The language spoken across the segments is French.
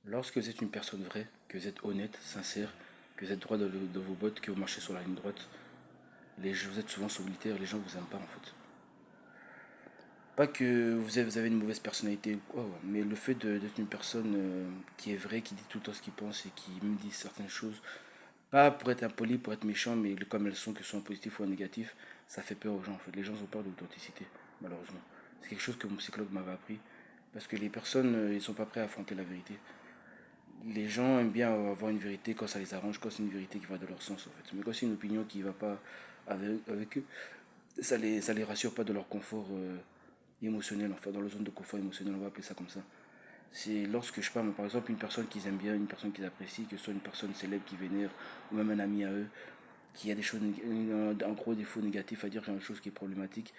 Lorsque vous êtes une personne vraie, que vous êtes honnête, sincère, que vous êtes droit de vos bottes, que vous marchez sur la ligne droite, vous êtes souvent solitaire, les gens vous aiment pas en fait. Pas que vous avez une mauvaise personnalité ou quoi, ouais, mais le fait d'être une personne qui est vraie, qui dit tout le temps ce qu'il pense et qui me dit certaines choses, pas pour être impoli, pour être méchant, mais comme elles sont, que ce soit en positif ou en négatif, ça fait peur aux gens en fait. Les gens ont peur de l'authenticité, malheureusement. C'est quelque chose que mon psychologue m'avait appris. Parce que les personnes, ils sont pas prêts à affronter la vérité. Les gens aiment bien avoir une vérité quand ça les arrange, quand c'est une vérité qui va dans leur sens en fait. Mais quand c'est une opinion qui va pas avec eux, ça les rassure pas de leur confort émotionnel, enfin dans leur zone de confort émotionnel, on va appeler ça comme ça. C'est lorsque je parle, par exemple, une personne qu'ils aiment bien, une personne qu'ils apprécient, que ce soit une personne célèbre qui vénère, ou même un ami à eux, qui a des choses, un gros défaut négatif à dire, quelque chose qui est problématique,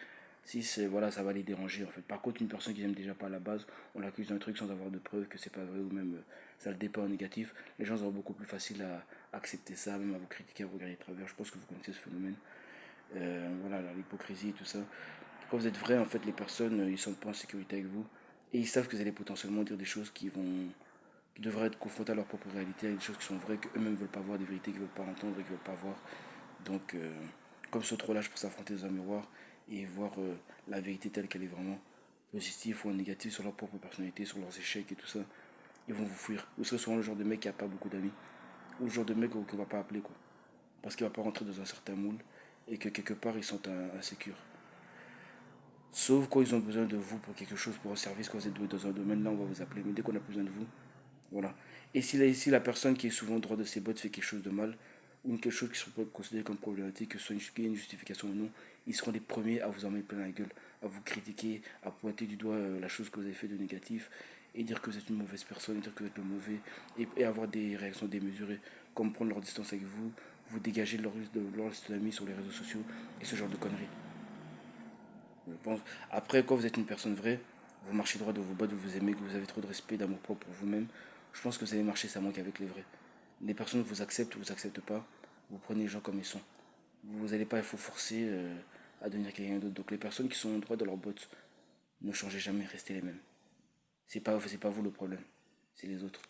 si c'est voilà, ça va les déranger en fait. Par contre, une personne qu'ils aiment déjà pas à la base, on l'accuse d'un truc sans avoir de preuves que c'est pas vrai ou même ça le dépeint en négatif, les gens auront beaucoup plus facile à accepter ça, même à vous critiquer, à vous regarder de travers. Je pense que vous connaissez ce phénomène. Voilà, l'hypocrisie et tout ça. Quand vous êtes vrai, en fait, les personnes, ils sont pas en sécurité avec vous et ils savent que vous allez potentiellement dire des choses qui devraient être confrontées à leur propre réalité, avec des choses qui sont vraies, qu'eux-mêmes ne veulent pas voir, des vérités qu'ils ne veulent pas entendre et qu'ils ne veulent pas voir. Donc, comme ce trop lâche pour s'affronter dans un miroir et voir la vérité telle qu'elle est vraiment, positive ou négative sur leur propre personnalité, sur leurs échecs et tout ça, ils vont vous fuir. Vous serez souvent le genre de mec qui a pas beaucoup d'amis, ou le genre de mec qu'on ne va pas appeler, quoi. Parce qu'il ne va pas rentrer dans un certain moule et que quelque part ils sont insécures. Sauf quand ils ont besoin de vous pour quelque chose, pour un service, quand vous êtes doué dans un domaine, là on va vous appeler. Mais dès qu'on a besoin de vous, voilà. Et si la personne qui est souvent droit de ses bottes fait quelque chose de mal, ou quelque chose qui soit considéré comme problématique, que ce soit une justification ou non, ils seront les premiers à vous en mettre plein la gueule, à vous critiquer, à pointer du doigt la chose que vous avez fait de négatif, et dire que vous êtes une mauvaise personne, et dire que vous êtes le mauvais, et avoir des réactions démesurées, comme prendre leur distance avec vous, vous dégager de leur liste d'amis sur les réseaux sociaux, et ce genre de conneries. Je pense. Après, quand vous êtes une personne vraie, vous marchez droit de vos bottes, vous vous aimez, que vous avez trop de respect, d'amour propre pour vous-même, je pense que vous allez marcher ça manque avec les vrais. Les personnes vous acceptent ou vous acceptent pas, vous prenez les gens comme ils sont. Vous n'allez pas il faut forcer à devenir quelqu'un d'autre. Donc les personnes qui sont droit de leurs bottes, ne changez jamais, restez les mêmes. C'est pas vous le problème, c'est les autres.